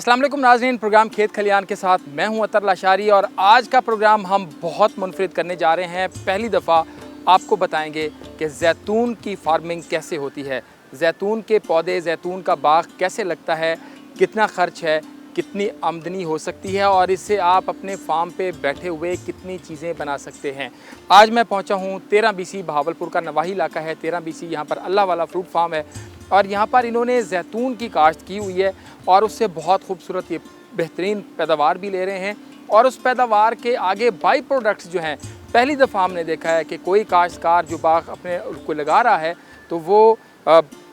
अस्सलाम वालेकुम नाज़रीन, प्रोग्राम खेत खलियान के साथ मैं हूं अतर लाशारी और आज का प्रोग्राम हम बहुत मुनफरिद करने जा रहे हैं। पहली दफ़ा आपको बताएंगे कि जैतून की फार्मिंग कैसे होती है, जैतून के पौधे, जैतून का बाग कैसे लगता है, कितना ख़र्च है, कितनी आमदनी हो सकती है और इससे आप अपने फार्म पे बैठे हुए कितनी चीज़ें बना सकते हैं। आज मैं पहुंचा हूं 13 BC, बहावलपुर का नवाही इलाका है 13 BC। यहाँ पर अल्लाह वाला फ्रूट फार्म है और यहाँ पर इन्होंने जैतून की काश्त की हुई है और उससे बहुत खूबसूरत ये बेहतरीन पैदावार भी ले रहे हैं। और उस पैदावार के आगे बाई प्रोडक्ट्स जो हैं, पहली दफ़ा हमने देखा है कि कोई काश्तकार जो बाग अपने को लगा रहा है तो वो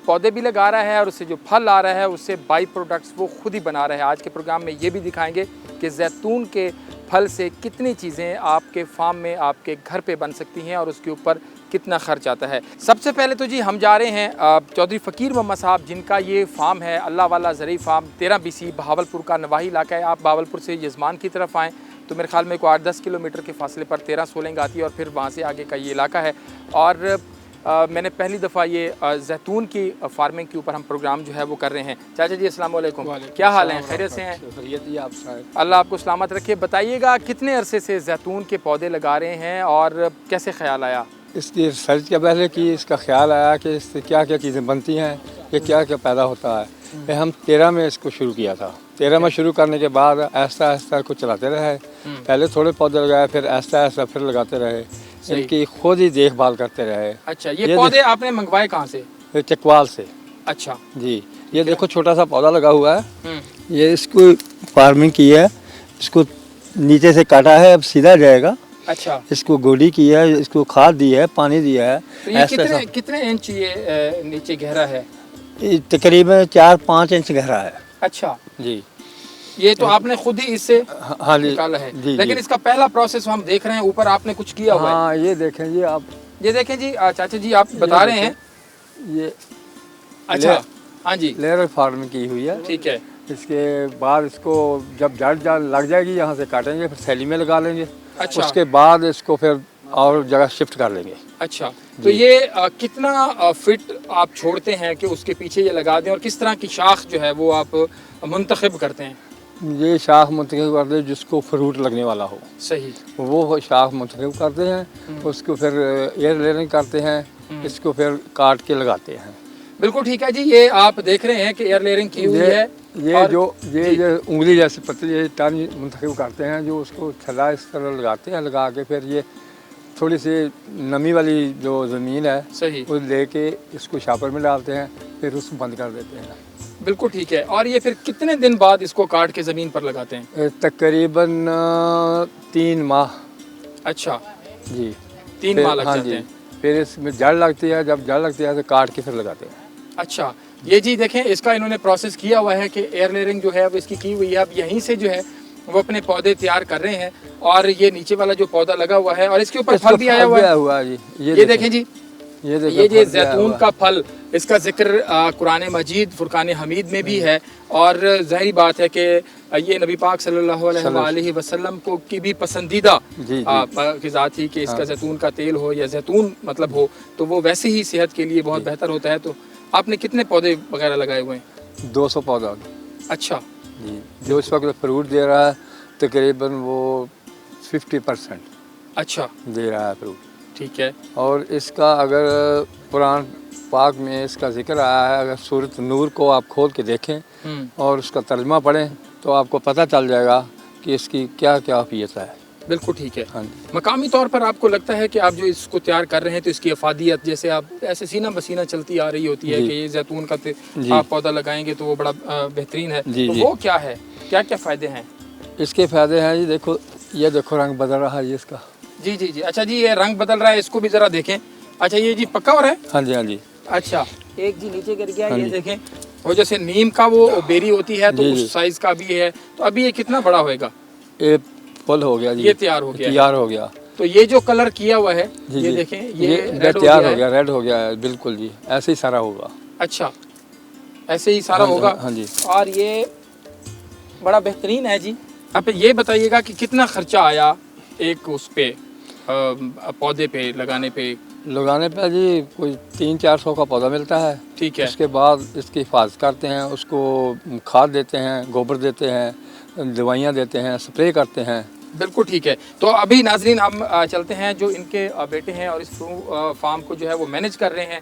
पौधे भी लगा रहा है और उससे जो फल आ रहा है उससे बाई प्रोडक्ट्स वो खुद ही बना रहा है। आज के प्रोग्राम में ये भी दिखाएंगे कि जैतून के फल से कितनी चीज़ें आपके फार्म में, आपके घर पे बन सकती हैं और उसके ऊपर कितना खर्च आता है। सबसे पहले तो जी हम जा रहे हैं चौधरी फ़कीर मोहम्मद साहब, जिनका ये फार्म है अल्लाह वाला ज़रूरी फार्म 13 BC, बहावलपुर का नवाही इलाका है। आप बहावलपुर से यजमान की तरफ आएँ तो मेरे ख्याल में को 8-10 किलोमीटर के फासले पर 13 सोलंग आती है और फिर वहाँ से आगे का ये इलाका है। और मैंने पहली दफ़ा ये जैतून की फार्मिंग के ऊपर हम प्रोग्राम जो है वो कर रहे हैं। चाचा जी अस्सलाम वालेकुम, क्या हाल है? खैरियत से हैं? अल्लाह आपको सलामत रखे। बताइएगा कितने अरसे से जैतून के पौधे लगा रहे हैं और कैसे ख्याल आया? इसकी रिसर्च के पहले की इसका ख्याल आया कि इससे क्या क्या चीज़ें बनती हैं, ये क्या क्या पैदा होता है। फिर हम 13 में इसको शुरू किया था। 13 में शुरू करने के बाद ऐसा ऐसा को चलाते रहे। पहले थोड़े पौधे लगाए, फिर ऐसा ऐसा फिर लगाते रहे, इनकी खुद ही देखभाल करते रहे। अच्छा, ये पौधे आपने मंगवाए कहाँ से? चकवाल से। अच्छा जी, ये देखो छोटा सा पौधा लगा हुआ है, ये इसको फार्मिंग की है, इसको नीचे से काटा है, अब सीधा जाएगा। अच्छा, इसको गोडी की है, इसको खाद दी है, पानी दिया है। तो ये कितने इंच ये नीचे गहरा है? तकरीबन 4-5 इंच गहरा है। अच्छा जी, ये तो आपने खुद ही इससे हाँ जी, निकाला है जी, लेकिन जी। इसका पहला प्रोसेस हम देख रहे हैं, ऊपर आपने कुछ किया हुआ है। हाँ, ये देखें जी आप, ये देखें जी, चाचा जी आप बता रहे हैं। ये अच्छा, हाँ जी, लेयर फार्मिंग की हुई है। ठीक है। इसके बाद इसको जब जड़ लग जाएगी यहाँ से काटेंगे, फिर थैली में लगा लेंगे। अच्छा। उसके बाद इसको फिर और जगह शिफ्ट कर लेंगे। अच्छा, तो ये कितना फिट आप छोड़ते हैं कि उसके पीछे ये लगा दें और किस तरह की शाख जो है वो आप मुंतखब करते हैं? ये शाख मुंतखब करते हैं जिसको फ्रूट लगने वाला हो, सही, वो शाख मुंतखब करते हैं। उसको फिर एयर लेयरिंग करते हैं, इसको फिर काट के लगाते हैं। बिल्कुल ठीक है जी। ये आप देख रहे हैं कि एयर लेयरिंग की हुई है। ये उंगली जैसे पतली ये टन मुंतखब करते हैं, जो उसको थैला इस तरह लगाते हैं। लगा के फिर ये थोड़ी सी नमी वाली जो ज़मीन है, सही, वो लेके इसको शापर में डालते हैं, फिर उसको बंद कर देते हैं। बिल्कुल ठीक है। और ये फिर कितने दिन बाद इसको काट के ज़मीन पर लगाते हैं? तकरीबन 3 माह। अच्छा जी, 3 माह लग जाते हैं। फिर इसमें जड़ लगती है, जब जड़ लगती है तो काट के फिर लगाते हैं। अच्छा, ये जी देखें, इसका इन्होंने प्रोसेस किया हुआ है कि एयर लेयरिंग जो है वो इसकी की हुई है। अब यहीं से जो है वो अपने पौधे तैयार कर रहे हैं और ये नीचे वाला जो पौधा लगा हुआ है और इसके ऊपर फल भी आया हुआ है। जी, ये देखें जी, ये जैतून का फल, इसका जिक्र कुरान मजीद फुरकान हमीद में भी है और ज़ाहिर बात है कि ये नबी पाक सल्लल्लाहु अलैहि वसल्लम को की भी पसंदीदा ग़िज़ा थी कि इसका जैतून का तेल हो या जैतून मतलब हो तो वो वैसे ही सेहत के लिए बहुत बेहतर होता है। तो आपने कितने पौधे वगैरह लगाए हुए हैं? 200 पौधा। अच्छा जी, जो इस वक्त फ्रूट दे रहा है तकरीबन वो 50% अच्छा दे रहा है फ्रूट। ठीक है। और इसका अगर कुरान पाक में इसका जिक्र आया है, अगर सूरत नूर को आप खोल के देखें और उसका तर्जुमा पढ़ें तो आपको पता चल जाएगा कि इसकी क्या क्या अफियत है। बिल्कुल ठीक है। हाँ जी। मकामी तौर पर आपको लगता है कि आप जो इसको तैयार कर रहे हैं तो इसकी अफादियत, जैसे आप ऐसे सीना बसीना चलती आ रही होती है कि ये जैतून का आप पौधा लगाएंगे तो वो बड़ा बेहतरीन है, तो वो क्या है, क्या क्या फ़ायदे हैं इसके? फ़ायदे हैं जी, देखो ये देखो रंग बदल रहा है इसका। जी जी जी। अच्छा जी, ये रंग बदल रहा है, इसको भी ज़रा देखें। अच्छा, ये जी पक्का हो रहा है? हाँ जी, हाँ जी। अच्छा, एक जी नीचे गिर गया, ये देखें। और जैसे नीम का वो बेरी होती है तो उस साइज़ का भी है, तो अभी ये कितना बड़ा होएगा? ये फल हो गया जी, ये तैयार हो गया। तो ये जो कलर किया हुआ है ये देखें, ये तैयार हो गया, रेड हो गया है। बिल्कुल जी, ऐसे ही सारा होगा। अच्छा, ऐसे ही सारा होगा। हाँ जी। और ये बड़ा बेहतरीन है जी। आप ये बताइएगा कि कितना खर्चा आया एक उस पे पौधे पे लगाने पे, लगाने पे जी कोई 300-400 का पौधा मिलता है। ठीक है। उसके बाद इसकी हिफाजत करते हैं, उसको खाद देते हैं, गोबर देते हैं, दवाइयाँ देते हैं, स्प्रे करते हैं। बिल्कुल ठीक है। तो अभी नाजरीन हम चलते हैं जो इनके बेटे हैं और इस फार्म को जो है वो मैनेज कर रहे हैं,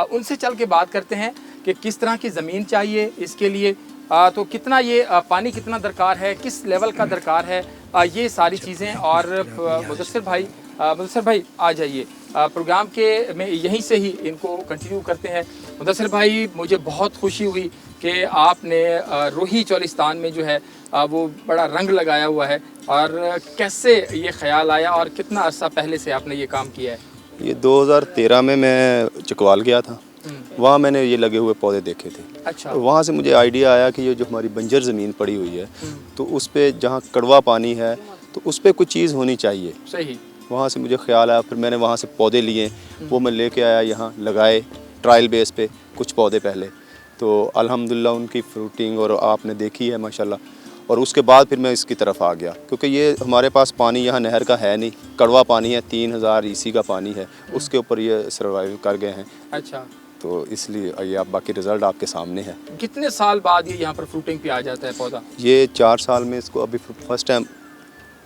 उनसे चल के बात करते हैं कि किस तरह की ज़मीन चाहिए इसके लिए, तो कितना ये पानी कितना दरकार है, किस लेवल का दरकार है, ये सारी चीज़ें। और मुदस्सिर भाई आ जाइए प्रोग्राम के में यहीं से ही इनको कंटिन्यू करते हैं। मुदस्सिर भाई, मुझे बहुत खुशी हुई कि आपने रोही चोलिस्तान में जो है वो बड़ा रंग लगाया हुआ है, और कैसे ये ख्याल आया और कितना अर्सा पहले से आपने ये काम किया है? ये 2013 में मैं चकवाल गया था, वहाँ मैंने ये लगे हुए पौधे देखे थे। अच्छा। तो वहाँ से मुझे आइडिया आया कि ये जो हमारी बंजर ज़मीन पड़ी हुई है, तो उस पर जहाँ कड़वा पानी है तो उस पर कुछ चीज़ होनी चाहिए। सही। वहाँ से मुझे ख्याल आया, फिर मैंने वहाँ से पौधे लिए, वो मैं लेके आया यहाँ, लगाए ट्रायल बेस पे कुछ पौधे पहले, तो अल्हम्दुलिल्लाह उनकी फ्रूटिंग और आपने देखी है माशाल्लाह। और उसके बाद फिर मैं इसकी तरफ आ गया, क्योंकि ये हमारे पास पानी यहाँ नहर का है नहीं, कड़वा पानी है, 3000 ईसी का पानी है, उसके ऊपर ये सर्वाइव कर गए हैं। अच्छा। तो इसलिए ये आप बाकी रिज़ल्ट आपके सामने है। कितने साल बाद ये यहाँ पर फ्रूटिंग पे आ जाता है पौधा? ये 4 साल में इसको अभी फर्स्ट टाइम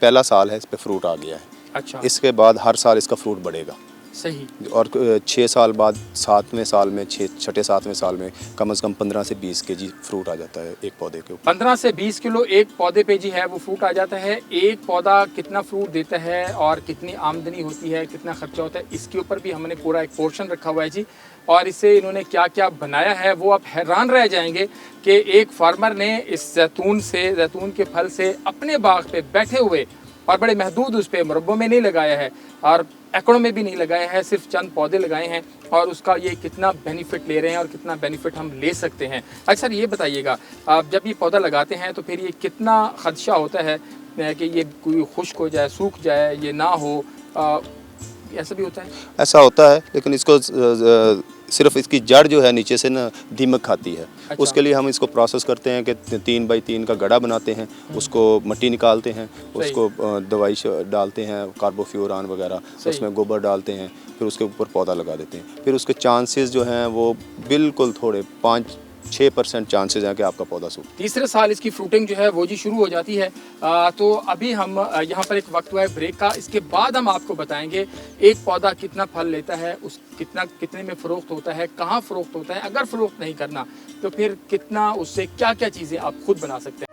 पहला साल है, इस पर फ्रूट आ गया है। अच्छा। इसके बाद हर साल इसका फ्रूट बढ़ेगा। सही। और 6 साल बाद 7वें साल में, 6ठे 7वें साल में कम से कम 15 से 20 केजी फ्रूट आ जाता है एक पौधे के ऊपर। 15 से 20 किलो एक पौधे पे जी है वो फ्रूट आ जाता है। एक पौधा कितना फ्रूट देता है और कितनी आमदनी होती है, कितना खर्चा होता है, इसके ऊपर भी हमने पूरा एक पोर्शन रखा हुआ है जी। और इससे इन्होंने क्या क्या बनाया है वो आप हैरान रह जाएंगे कि एक फार्मर ने इस जैतून के फल से अपने बाग पे बैठे हुए और बड़े महदूद उस पर मुरब्बों में नहीं लगाया है और एकड़ों में भी नहीं लगाया है, सिर्फ चंद पौधे लगाए हैं, और उसका ये कितना बेनिफिट ले रहे हैं और कितना बेनिफिट हम ले सकते हैं। अक्सर ये बताइएगा, आप जब ये पौधा लगाते हैं तो फिर ये कितना खदशा होता है कि ये कोई खुश्क हो जाए, सूख जाए, ये ना हो, ऐसा भी होता है? ऐसा होता है, लेकिन इसको सिर्फ इसकी जड़ जो है नीचे से ना दीमक खाती है। अच्छा। उसके लिए हम इसको प्रोसेस करते हैं कि 3 बाई 3 का गड्ढा बनाते हैं, उसको मिट्टी निकालते हैं, उसको दवाई डालते हैं, कार्बोफ्यूरान वगैरह, उसमें गोबर डालते हैं, फिर उसके ऊपर पौधा लगा देते हैं। फिर उसके चांसेस जो हैं वो बिल्कुल थोड़े 5-6% चांसेस हैं कि आपका पौधा सूख। तीसरे साल इसकी फ्रूटिंग जो है वो जी शुरू हो जाती है। तो अभी हम यहाँ पर एक वक्त हुआ है ब्रेक का, इसके बाद हम आपको बताएंगे एक पौधा कितना फल लेता है, उस कितने में फ़रोख्त होता है, कहाँ फ़रोख्त होता है, अगर फ़रोख्त नहीं करना तो फिर कितना उससे क्या क्या चीज़ें आप खुद बना सकते हैं।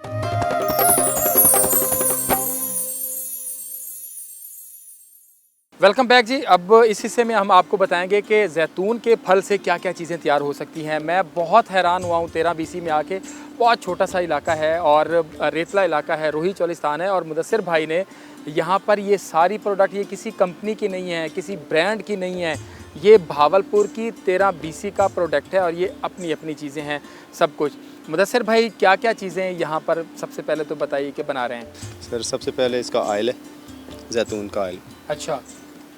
वेलकम बैक जी। अब इस हिस्से में हम आपको बताएंगे कि जैतून के फल से क्या क्या चीज़ें तैयार हो सकती हैं। मैं बहुत हैरान हुआ हूँ 13 BC में आके। बहुत छोटा सा इलाका है और रेतला इलाका है, रोही चोलिस्तान है, और मुदस्सिर भाई ने यहाँ पर ये सारी प्रोडक्ट, ये किसी कंपनी की नहीं है, किसी ब्रांड की नहीं है, ये भावलपुर की 13 BC का प्रोडक्ट है और ये अपनी अपनी चीज़ें हैं सब कुछ। मुदस्सिर भाई, क्या क्या चीज़ें यहाँ पर सबसे पहले तो बताइए कि बना रहे हैं? सर सबसे पहले इसका ऑयल है, जैतून का ऑयल। अच्छा।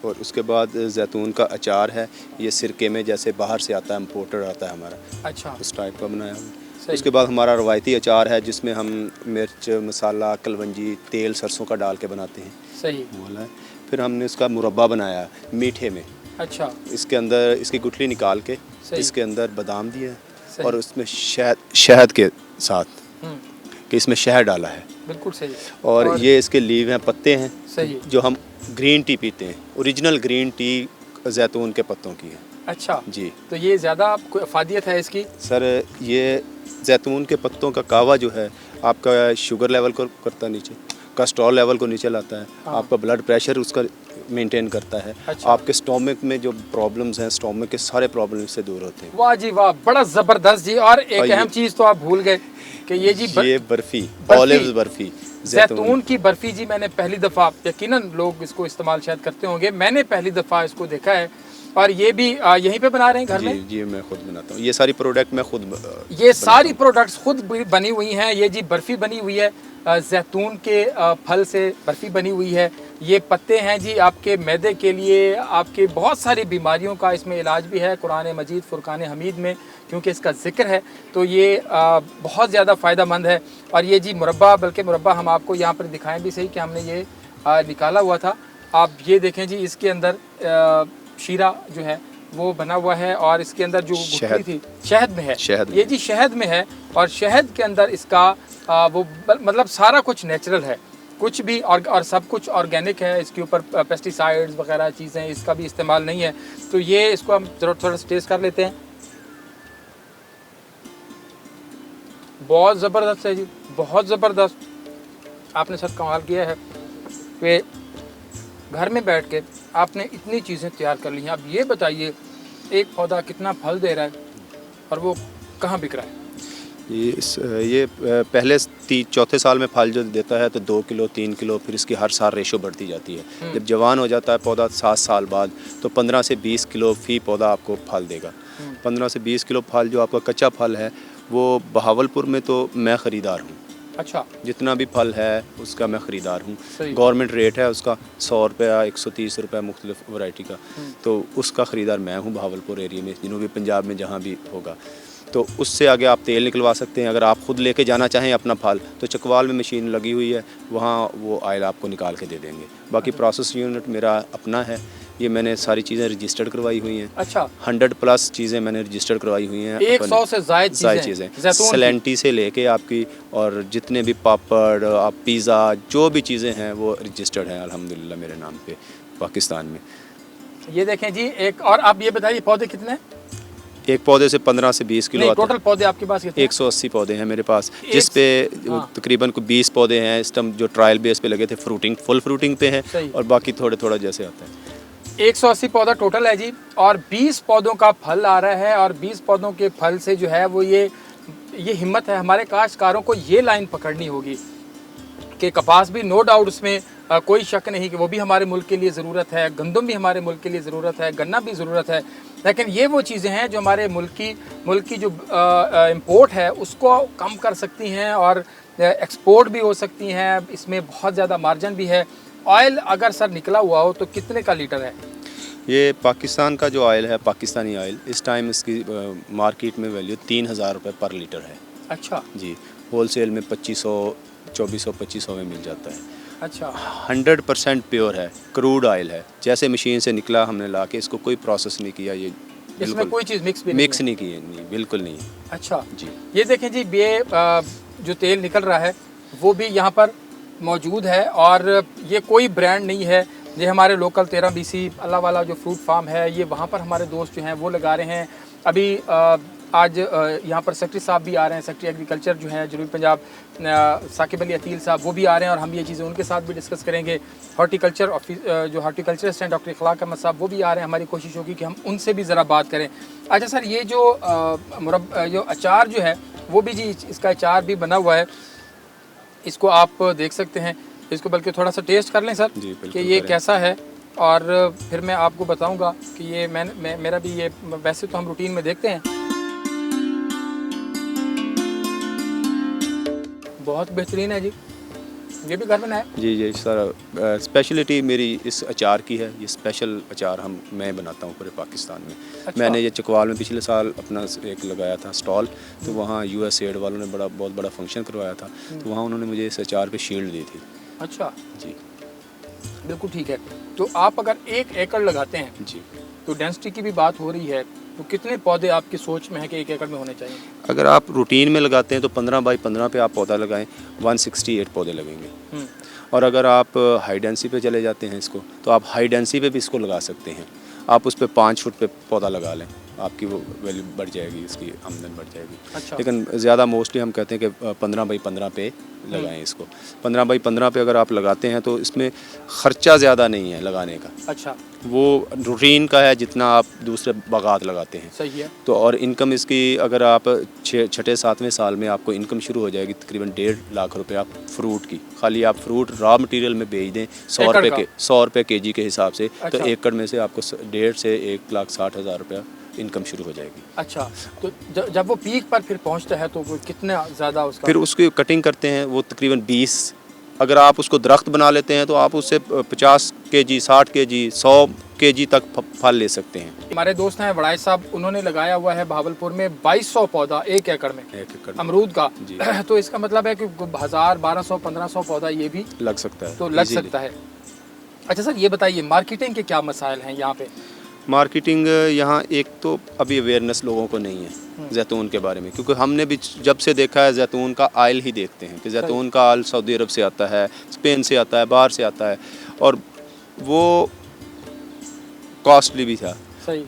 और उसके बाद जैतून का अचार है, ये सिरके में जैसे बाहर से आता है, इम्पोर्टेड आता है हमारा, अच्छा, उस टाइप का बनाया हुआ। उसके बाद हमारा रवायती अचार है जिसमें हम मिर्च, मसाला, कलवंजी, तेल, सरसों का डाल के बनाते हैं। सही बोला है। फिर हमने इसका मुरब्बा बनाया मीठे में। अच्छा। इसके अंदर इसकी गुठली निकाल के सही। इसके अंदर बादाम दिया सही। और उसमें शहद के साथ कि इसमें शहद डाला है। बिल्कुल सही। और ये इसके लीव हैं, पत्ते हैं। सही। जो हम ग्रीन टी पीते हैं, ओरिजिनल ग्रीन टी जैतून के पत्तों की है। अच्छा जी। तो ये ज़्यादा कोई अफादियत है इसकी? सर ये जैतून के पत्तों का कावा जो है आपका शुगर लेवल को करता है नीचे, कोलेस्ट्रॉल लेवल को नीचे लाता है। हाँ। आपका ब्लड प्रेशर उसका मेंटेन करता है। अच्छा। आपके स्टोमक में जो प्रॉब्लम्स हैं, स्टोमक के सारे प्रॉब्लम से दूर होते हैं। वाह जी वाह, बड़ा ज़बरदस्त जी। और एक अहम चीज़ तो आप भूल गए कि ये जी ये बर्फ़ी, ऑलिव्स बर्फ़ी, जैतून की बर्फ़ी जी, मैंने पहली दफ़ा, यकीनन लोग इसको इस्तेमाल शायद करते होंगे, मैंने पहली दफ़ा इसको देखा है। और ये भी यहीं पे बना रहे हैं घर में? जी मैं खुद बनाता हूँ। ये सारी प्रोडक्ट मैं खुद ये सारी प्रोडक्ट्स खुद बनी हुई हैं। ये जी बर्फ़ी बनी हुई है, जैतून के फल से बर्फ़ी बनी हुई है। ये पत्ते हैं जी आपके मैदे के लिए, आपके बहुत सारी बीमारियों का इसमें इलाज भी है कुरान मजीद फुरकान हमीद में, क्योंकि इसका जिक्र है। तो ये बहुत ज़्यादा फ़ायदेमंद है। और ये जी मुरब्बा, बल्कि मुरब्बा हम आपको यहाँ पर दिखाएं भी सही कि हमने ये निकाला हुआ था। आप ये देखें जी, इसके अंदर शीरा जो है वो बना हुआ है और इसके अंदर जो गुठली शहद। थी शहद में है। शहद में। ये जी शहद में है और शहद के अंदर इसका मतलब सारा कुछ नेचुरल है, कुछ भी और सब कुछ ऑर्गेनिक है। इसके ऊपर पेस्टिसाइड्स वगैरह चीज़ें इसका भी इस्तेमाल नहीं है। तो ये इसको हम जरूर थोड़ा सा टेस्ट कर लेते हैं। बहुत ज़बरदस्त है जी, बहुत ज़बरदस्त। आपने सर कमाल किया है कि घर में बैठ के आपने इतनी चीज़ें तैयार कर ली हैं। अब ये बताइए एक पौधा कितना फल दे रहा है और वो कहाँ बिक रहा है? ये पहले चौथे साल में फल जो देता है तो 2 किलो 3 किलो, फिर इसकी हर साल रेशो बढ़ती जाती है। जब जवान हो जाता है पौधा 7 साल बाद तो 15 से 20 किलो फी पौधा आपको फल देगा। 15 से 20 किलो फल जो आपका कच्चा फल है वो बहावलपुर में तो मैं ख़रीदार हूँ। अच्छा, जितना भी फल है उसका मैं ख़रीदार हूँ। सही। गवर्नमेंट रेट है उसका 100 रुपया 130 रुपये मुख्तलिफ वैरायटी का, तो उसका ख़रीदार मैं हूँ बहावलपुर एरिया में, जनूबी पंजाब में जहाँ भी होगा। तो उससे आगे आप तेल निकलवा सकते हैं। अगर आप ख़ुद लेके जाना चाहें अपना फल तो चकवाल में मशीन लगी हुई है, वहाँ वो ऑयल आपको निकाल के दे देंगे। बाकी प्रोसेस यूनिट मेरा अपना है, ये मैंने सारी चीज़ें रजिस्टर्ड करवाई हुई हैं। अच्छा, 100+ चीज़ें मैंने रजिस्टर्ड करवाई हुई हैं। 100 से ज़ायद चीज़ें सलेंटी से लेके आपकी, और जितने भी पापड़ आप पिज़्ज़ा जो भी चीज़ें हैं वो रजिस्टर्ड हैं अल्हम्दुलिल्लाह मेरे नाम पे पाकिस्तान में। ये देखें जी एक। और आप ये बताइए पौधे कितने हैं? एक पौधे से 15 से 20 किलो टोटल पौधे आपके पास कितने? 180 पौधे हैं मेरे पास, जिस पे तकरीबन को 20 पौधे हैं इस टाइम जो ट्रायल बेस पे लगे थे, फ्रूटिंग फुल फ्रूटिंग पे हैं, और बाकी थोड़े थोड़ा जैसे आता है। 180 पौधा टोटल है जी, और 20 पौधों का फल आ रहा है। और 20 पौधों के फल से जो है वो ये हिम्मत है हमारे काश्तकारों को, ये लाइन पकड़नी होगी कि कपास भी नो डाउट उसमें कोई शक नहीं कि वो भी हमारे मुल्क के लिए ज़रूरत है, गंदम भी हमारे मुल्क के लिए ज़रूरत है, गन्ना भी ज़रूरत है। लेकिन ये वो चीज़ें हैं जो हमारे मुल्क की जो इंपोर्ट है उसको कम कर सकती हैं और एक्सपोर्ट भी हो सकती हैं। इसमें बहुत ज़्यादा मार्जिन भी है। ऑयल अगर सर निकला हुआ हो तो कितने का लीटर है? ये पाकिस्तान का जो ऑयल है, पाकिस्तानी ऑयल, इस टाइम इसकी मार्केट में वैल्यू 3000 रुपये पर लीटर है। अच्छा जी, होलसेल में 2500 2400 में मिल जाता है। अच्छा, 100% प्योर है, क्रूड ऑयल है, जैसे मशीन से निकला हमने ला के, इसको कोई प्रोसेस नहीं किया। ये इसमें कोई चीज़ मिक्स नहीं की है, नहीं, बिल्कुल नहीं। अच्छा जी, ये देखें जी, ये जो तेल निकल रहा है वो भी यहाँ पर मौजूद है और ये कोई ब्रांड नहीं है। ये हमारे लोकल 13 BC अल्लाह वाला जो फ्रूट फार्म है, ये वहाँ पर हमारे दोस्त जो हैं वो लगा रहे हैं। अभी आज यहाँ पर सेक्रेटरी साहब भी आ रहे हैं, सेक्रेटरी एग्रीकल्चर जो है जनूबी पंजाब साकिब अली अतील साहब, वो भी आ रहे हैं और हम ये चीज़ें उनके साथ भी डिस्कस करेंगे। हॉर्टिकल्चर जो हॉर्टिकल्चर असिस्टेंट डॉक्टर इखलाक अहमद साहब वो भी आ रहे हैं। हमारी कोशिश होगी कि हम उनसे भी ज़रा बात करें। अच्छा सर, ये जो अचार जो है वो भी जी, इसका अचार भी बना हुआ है, इसको आप देख सकते हैं। इसको बल्कि थोड़ा सा टेस्ट कर लें सर कि ये कैसा है, और फिर मैं आपको बताऊंगा कि ये मेरा भी ये, वैसे तो हम रूटीन में देखते हैं। बहुत बेहतरीन है जी, ये भी घर बनाया? जी सर, स्पेशलिटी मेरी इस अचार की है। ये स्पेशल अचार मैं बनाता हूँ पूरे पाकिस्तान में। अच्छा। मैंने ये चकवाल में पिछले साल अपना एक लगाया था स्टॉल, तो वहाँ USAID वालों ने बहुत बड़ा फंक्शन करवाया था, तो वहाँ उन्होंने मुझे इस अचार पे शील्ड दी थी। अच्छा जी, बिल्कुल ठीक है। तो आप अगर 1 एकड़ लगाते हैं जी, तो डेंसिटी की भी बात हो रही है, तो कितने पौधे आपकी सोच में है कि 1 एकड़ में होने चाहिए? अगर आप रूटीन में लगाते हैं तो 15 बाई 15 पे आप पौधा लगाएं, 168 पौधे लगेंगे। और अगर आप हाई डेंसिटी पे चले जाते हैं इसको, तो आप हाई डेंसिटी पे भी इसको लगा सकते हैं। आप उस पर 5 फुट पे पौधा लगा लें, आपकी वो वैल्यू बढ़ जाएगी, इसकी आमदन बढ़ जाएगी। अच्छा। लेकिन ज़्यादा मोस्टली हम कहते हैं कि 15 बाई 15 पे लगाएं इसको। 15 बाई 15 पे अगर आप लगाते हैं तो इसमें ख़र्चा ज़्यादा नहीं है लगाने का। अच्छा, वो रूटीन का है जितना आप दूसरे बागात लगाते हैं। सही है। तो और इनकम इसकी, अगर आप 6-7वें साल में आपको इनकम शुरू हो जाएगी तकरीबन 1.5 लाख रुपए आप फ्रूट की, खाली आप फ्रूट रॉ मटेरियल में बेच दें 100 रुपये kg के हिसाब से। अच्छा। तो एकड़ में से आपको 1.5 से 1,60,000 रुपया इनकम शुरू हो जाएगी। अच्छा, तो जब वो पीक पर फिर पहुंचता है तो वो कितना ज़्यादा उसका? फिर उसकी कटिंग करते हैं, वो तकरीबन 20, अगर आप उसको दरख्त बना लेते हैं तो आप उससे 50 kg 60 kg 100 kg तक फल ले सकते हैं। हमारे दोस्त हैं वड़ाई साहब, उन्होंने लगाया हुआ है भावलपुर में 2200 पौधा 1 एकड़ में, 1 एकड़ अमरूद का। जी। तो इसका मतलब है कि 1000 1200 1500 पौधा ये भी लग सकता है, तो लग सकता है। अच्छा सर, ये बताइए मार्केटिंग के क्या मसाइल हैं यहाँ पे? मार्केटिंग यहाँ एक तो अभी अवेयरनेस लोगों को नहीं है जैतून के बारे में, क्योंकि हमने भी जब से देखा है जैतून का ऑयल ही देखते हैं कि जैतून का ऑयल सऊदी अरब से आता है, स्पेन से आता है, बाहर से आता है, और वो कॉस्टली भी था, सही,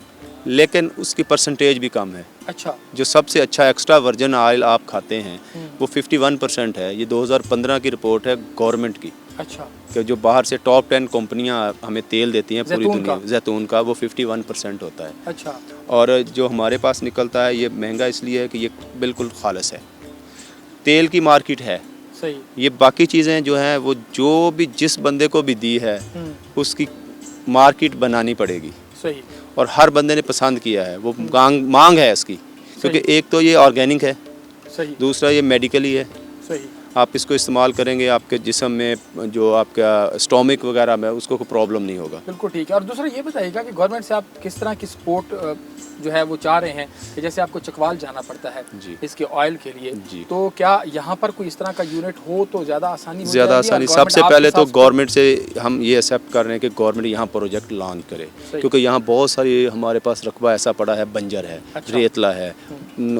लेकिन उसकी परसेंटेज भी कम है। अच्छा, जो सबसे अच्छा एक्स्ट्रा वर्जिन ऑयल आप खाते हैं वो 51% है। ये 2015 की रिपोर्ट है गवर्नमेंट की, अच्छा, कि जो बाहर से टॉप 10 कंपनियां हमें तेल देती हैं पूरी जैतून दुनिया का? जैतून का, वो 51% होता है। अच्छा, और जो हमारे पास निकलता है ये महंगा इसलिए है कि ये बिल्कुल खालिस है, तेल की मार्केट है। सही, ये बाकी चीज़ें जो हैं वो जो भी जिस बंदे को भी दी है उसकी मार्केट बनानी पड़ेगी, सही, और हर बंदे ने पसंद किया है, वो मांग है इसकी, क्योंकि एक तो ये ऑर्गेनिक है, सही, दूसरा ये मेडिकली है। सही, आप इसको इस्तेमाल करेंगे आपके जिस्म में जो आपका स्टोमिक वगैरह में उसको कोई प्रॉब्लम नहीं होगा। बिल्कुल ठीक है। और दूसरा ये बताइएगा कि गवर्नमेंट से आप किस तरह की सपोर्ट जो है वो चाह रहे हैं कि जैसे आपको चकवाल जाना पड़ता है जी। इसके ऑयल के लिए, जी। तो क्या यहाँ पर कोई इस तरह का यूनिट हो तो ज़्यादा आसानी हो ज़्यादा जाएगी? और आसानी, गवर्नमेंट सबसे आपके पहले तो साथ गवर्नमेंट से हम ये एक्सेप्ट कर रहे हैं कि गवर्नमेंट यहाँ प्रोजेक्ट लॉन्च करे, क्योंकि यहाँ बहुत सारी हमारे पास रकबा ऐसा पड़ा है, बंजर है, अच्छा। रेतला है,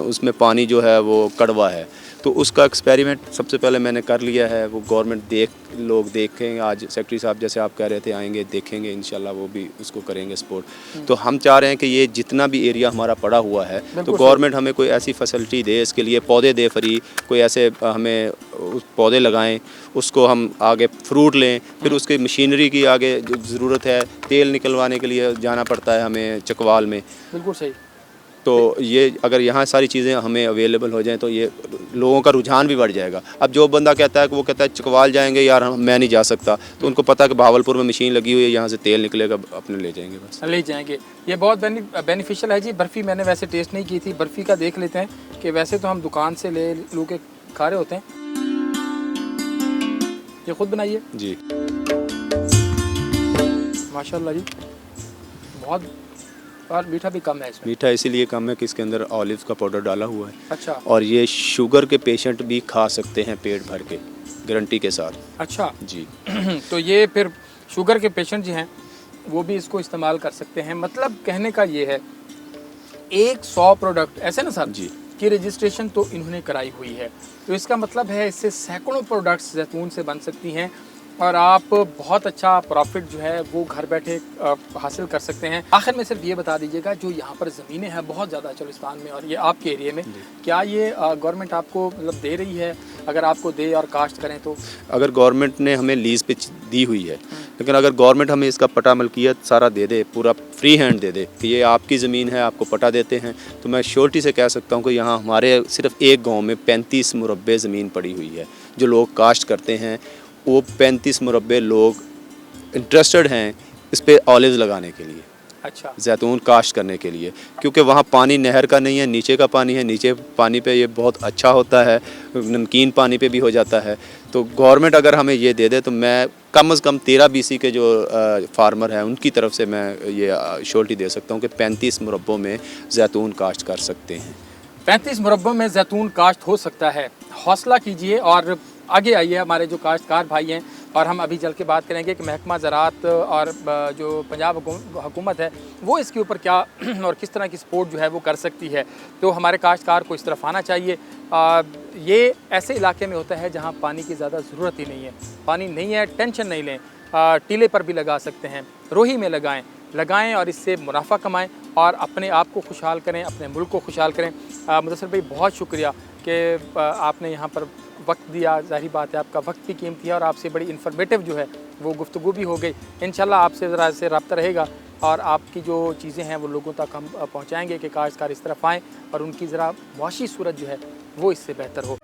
उसमें पानी जो है वो कड़वा है, तो उसका एक्सपेरिमेंट सबसे पहले मैंने कर लिया है। वो गवर्नमेंट लोग देखेंगे, आज सेक्रेटरी साहब जैसे आप कह रहे थे आएंगे, देखेंगे, इंशाल्लाह वो भी उसको करेंगे सपोर्ट। तो हम चाह रहे हैं कि ये जितना भी एरिया हमारा पड़ा हुआ है तो गवर्नमेंट हमें कोई ऐसी फैसिलिटी दे, इसके लिए पौधे दे फ्री, कोई ऐसे हमें पौधे लगाएं, उसको हम आगे फ्रूट लें, फिर उसकी मशीनरी की आगे जो ज़रूरत है, तेल निकलवाने के लिए जाना पड़ता है हमें चकवाल में। बिल्कुल सही। तो ये अगर यहाँ सारी चीज़ें हमें अवेलेबल हो जाएं तो ये लोगों का रुझान भी बढ़ जाएगा। अब जो बंदा कहता है कि वो कहता है चकवाल जाएंगे यार, मैं नहीं जा सकता, तो उनको पता है कि भावलपुर में मशीन लगी हुई है, यहाँ से तेल निकलेगा, अपने ले जाएंगे, बस ले जाएंगे। ये बहुत बेनिफिशियल है जी। बर्फ़ी मैंने वैसे टेस्ट नहीं की थी, बर्फ़ी का देख लेते हैं कि वैसे तो हम दुकान से लू के खा रहे होते हैं, ये खुद बनाइए जी। माशाल्लाह जी, बहुत, और मीठा भी कम है इसमें। मीठा इसीलिए कम है कि इसके अंदर ऑलिव का पाउडर डाला हुआ है। अच्छा, और ये शुगर के पेशेंट भी खा सकते हैं पेट भर के, गारंटी के साथ। अच्छा जी। तो ये फिर शुगर के पेशेंट जो हैं वो भी इसको इस्तेमाल कर सकते हैं। मतलब कहने का ये है 100 प्रोडक्ट ऐसे ना सर जी की रजिस्ट्रेशन तो इन्होंने कराई हुई है, तो इसका मतलब है इससे सैकड़ों प्रोडक्ट्स जैतून से बन सकती हैं और आप बहुत अच्छा प्रॉफिट जो है वो घर बैठे हासिल कर सकते हैं। आखिर में सिर्फ ये बता दीजिएगा, जो यहाँ पर ज़मीनें हैं बहुत ज़्यादा चोलिस्तान में और ये आपके एरिया में, क्या ये गवर्नमेंट आपको मतलब दे रही है? अगर आपको दे और काश्त करें तो? अगर गवर्नमेंट ने हमें लीज़ पे दी हुई है, लेकिन अगर गवर्नमेंट हमें इसका पटा मलकियत सारा दे दे, पूरा फ्री हैंड दे दे कि ये आपकी ज़मीन है, आपको पटा देते हैं, तो मैं श्योरिटी से कह सकता हूँ कि यहाँ हमारे सिर्फ एक गाँव में 35 मुरब्बे ज़मीन पड़ी हुई है। जो लोग काश्त करते हैं वो 35 मुरब्बे लोग इंटरेस्टेड हैं इस पे ऑलिव लगाने के लिए, अच्छा, जैतून काश्त करने के लिए, क्योंकि वहाँ पानी नहर का नहीं है, नीचे का पानी है, नीचे पानी पे ये बहुत अच्छा होता है, नमकीन पानी पे भी हो जाता है। तो गवर्नमेंट अगर हमें ये दे दे तो मैं कम से कम 13 BC के जो फार्मर हैं उनकी तरफ से मैं ये श्योरिटी दे सकता हूँ कि 35 मुरब्बों में जैतून काश्त कर सकते हैं। 35 मुरब्बों में जैतून काश्त हो सकता है। हौसला कीजिए और आगे आइए हमारे जो काश्तकार भाई हैं, और हम अभी चल के बात करेंगे कि महकमा ज़राअत और जो पंजाब हुकूमत है वो इसके ऊपर क्या और किस तरह की सपोर्ट जो है वो कर सकती है। तो हमारे काश्तकार को इस तरफ आना चाहिए। ये ऐसे इलाके में होता है जहाँ पानी की ज़्यादा ज़रूरत ही नहीं है। पानी नहीं है, टेंशन नहीं लें, टीले पर भी लगा सकते हैं, रोही में लगाएं और इससे मुनाफा कमाएं और अपने आप को खुशहाल करें, अपने मुल्क को खुशहाल करें। मुदस्सिर भाई बहुत शुक्रिया कि आपने यहाँ पर वक्त दिया। ज़ाहिर बात है आपका वक्त भी कीमती है और आपसे बड़ी इन्फॉर्मेटिव जो है वो गुफ्तगू भी हो गई। इंशाल्लाह आपसे ज़रा से रब्ता रहेगा और आपकी जो चीज़ें हैं वो लोगों तक हम पहुँचाएँगे कि काश्तकार इस तरफ आएँ और उनकी ज़रा मुआशी सूरत जो है वो इससे बेहतर हो।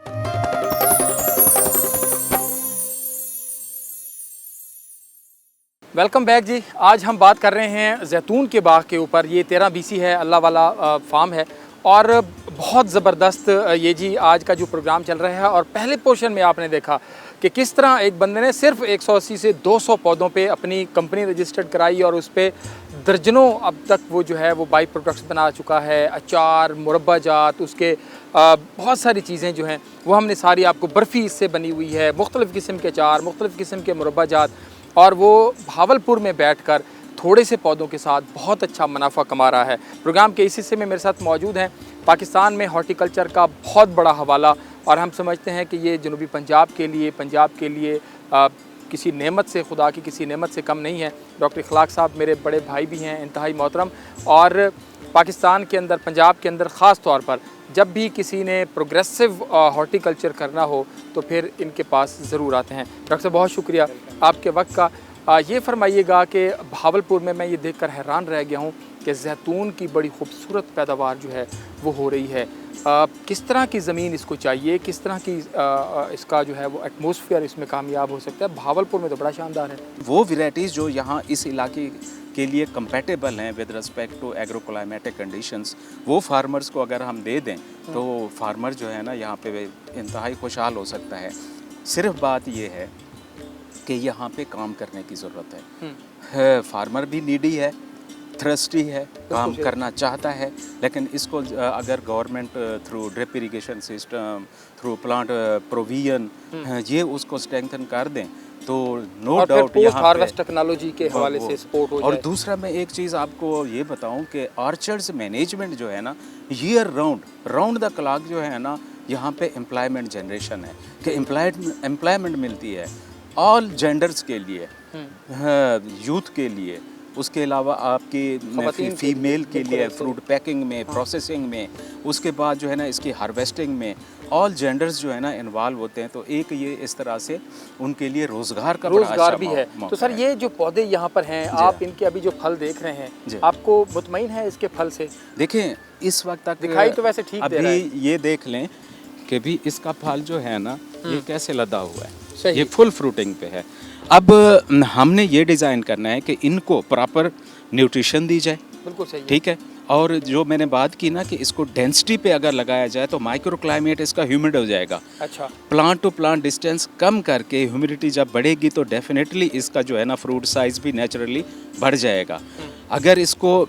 वेलकम बैक जी। आज हम बात कर रहे हैं जैतून के बाग के ऊपर। ये 13 BC है, अल्लाह वाला फार्म है और बहुत ज़बरदस्त ये जी आज का जो प्रोग्राम चल रहा है। और पहले पोर्शन में आपने देखा कि किस तरह एक बंदे ने सिर्फ 180 से 200 पौधों पे अपनी कंपनी रजिस्टर्ड कराई और उस पर दर्जनों अब तक वो जो है वो बाई प्रोडक्ट्स बना चुका है। अचार, मुरब्बा जात, उसके बहुत सारी चीज़ें जो हैं वो हमने सारी आपको, बर्फ़ी इससे बनी हुई है, मुख्तलिफ़ किस्म के अचार, मुख्तलिफ़ किस्म के मुरब्बा जात, और वो भावलपुर में बैठकर थोड़े से पौधों के साथ बहुत अच्छा मुनाफा कमा रहा है। प्रोग्राम के इस हिस्से में मेरे साथ मौजूद हैं पाकिस्तान में हॉर्टिकल्चर का बहुत बड़ा हवाला, और हम समझते हैं कि ये जनूबी पंजाब के लिए किसी नेमत से, खुदा की किसी नेमत से कम नहीं है। डॉक्टर इखलाक साहब मेरे बड़े भाई भी हैं, इंतहाई मोहतरम, और पाकिस्तान के अंदर, पंजाब के अंदर ख़ास तौर पर जब भी किसी ने प्रोग्रेसिव हॉर्टिकल्चर करना हो तो फिर इनके पास ज़रूर आते हैं। डॉक्टर साहब बहुत शुक्रिया आपके वक्त का। ये फरमाइएगा कि भावलपुर में मैं ये देखकर हैरान रह गया हूँ कि जैतून की बड़ी खूबसूरत पैदावार जो है वो हो रही है। किस तरह की ज़मीन इसको चाहिए, किस तरह की इसका जो है वो एटमॉस्फेयर इसमें कामयाब हो सकता है? भावलपुर में तो बड़ा शानदार है। वो वैरायटीज़ जो यहाँ इस इलाके के लिए कंपेटेबल हैं with respect to agroclimatic conditions, वो फार्मर्स को अगर हम दे दें तो फार्मर जो है ना यहाँ पे इंतहाई खुशहाल हो सकता है। सिर्फ बात ये है कि यहाँ पे काम करने की ज़रूरत है। फार्मर भी नीडी है, थ्रस्टी है, काम करना चाहता है, लेकिन इसको अगर government through drip irrigation system, through plant provision ये उसको स्ट्रेंथन कर दें तो नो डाउट यहाँ हार्वेस्ट टेक्नोलॉजी के हवाले से सपोर्ट हो जाए। और दूसरा मैं एक चीज़ आपको ये बताऊं कि ऑर्चर्ड्स मैनेजमेंट जो है ना, ईयर राउंड द क्लॉक जो है ना, यहाँ पे एम्प्लॉयमेंट जनरेशन है कि एम्प्लॉयमेंट मिलती है ऑल जेंडर्स के लिए, यूथ के लिए, उसके अलावा आपकी फीमेल के लिए फ्रूट पैकिंग में, प्रोसेसिंग में, उसके बाद जो है ना इसकी हार्वेस्टिंग में ऑल जेंडर्स जो है ना इन्वॉल्व होते हैं। तो एक ये इस तरह से उनके लिए रोज़गार का रोज़गार भी है। तो सर ये जो पौधे यहाँ पर हैं, आप इनके अभी जो फल देख रहे हैं, आपको मुतमईन है इसके फल से? देखें इस वक्त तक दिखाई तो वैसे ठीक दे रहा है। अभी ये देख लें कि भी इसका फल जो है ना ये कैसे लदा हुआ है, ये फुल फ्रूटिंग पे है। अब हमने ये डिज़ाइन करना है कि इनको प्रॉपर न्यूट्रिशन दी जाए, बिल्कुल सही, ठीक है। और जो मैंने बात की ना कि इसको डेंसिटी पे अगर लगाया जाए तो माइक्रो क्लाइमेट इसका ह्यूमिड हो जाएगा। अच्छा, प्लांट टू प्लांट डिस्टेंस कम करके ह्यूमिडिटी जब बढ़ेगी तो डेफिनेटली इसका जो है ना फ्रूट साइज़ भी नेचुरली बढ़ जाएगा। अगर इसको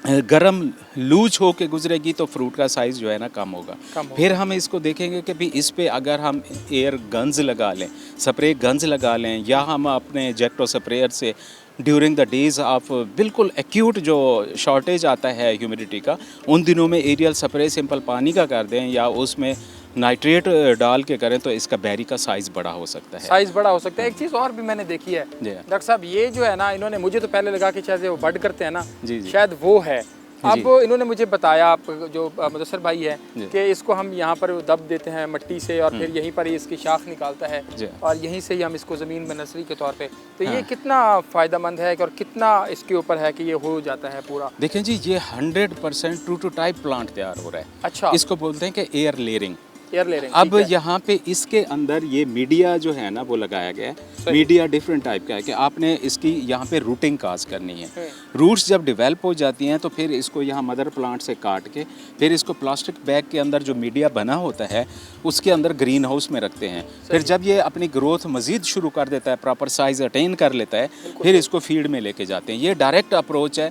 गर्म लूज हो के गुजरेगी तो फ्रूट का साइज़ जो है ना कम होगा। फिर हम इसको देखेंगे कि भी इस पे अगर हम एयर गन्स लगा लें, स्प्रे गन्स लगा लें, या हम अपने जेक्टो स्प्रेयर से ड्यूरिंग द डेज़ ऑफ बिल्कुल एक्यूट जो शॉर्टेज आता है ह्यूमिडिटी का, उन दिनों में एरियल स्प्रे सिंपल पानी का कर दें या उसमें नाइट्रेट डाल के करें तो इसका बेरी का साइज़ बड़ा हो सकता है। साइज़ बड़ा हो सकता है। एक चीज़ और भी मैंने देखी है डॉक्टर साहब, ये जो है ना, इन्होंने मुझे तो पहले लगा कि शायद वो बड करते हैं ना, शायद वो है। अब इन्होंने मुझे बताया, आप जो मुदस्सर भाई है, कि इसको हम यहाँ पर दब देते हैं मिट्टी से और फिर यहीं पर ही इसकी शाख निकालता है और यहीं से ही हम इसको ज़मीन में नर्सरी के तौर पे, तो ये कितना फ़ायदेमंद है और कितना इसके ऊपर है कि ये हो जाता है पूरा? देखें जी, ये 100% ट्रू टू टाइप प्लांट तैयार हो रहा है। अच्छा, इसको बोलते हैं कि एयर लेयरिंग। अब यहाँ पे इसके अंदर ये मीडिया जो है ना वो लगाया गया है। मीडिया डिफरेंट टाइप का है कि आपने इसकी यहाँ पे रूटिंग काज करनी है। रूट्स जब डेवलप हो जाती हैं तो फिर इसको यहाँ मदर प्लांट से काट के फिर इसको प्लास्टिक बैग के अंदर जो मीडिया बना होता है उसके अंदर ग्रीन हाउस में रखते हैं। फिर जब ये अपनी ग्रोथ मज़ीद शुरू कर देता है, प्रॉपर साइज़ अटेन कर लेता है, फिर इसको फील्ड में लेके जाते हैं। ये डायरेक्ट अप्रोच है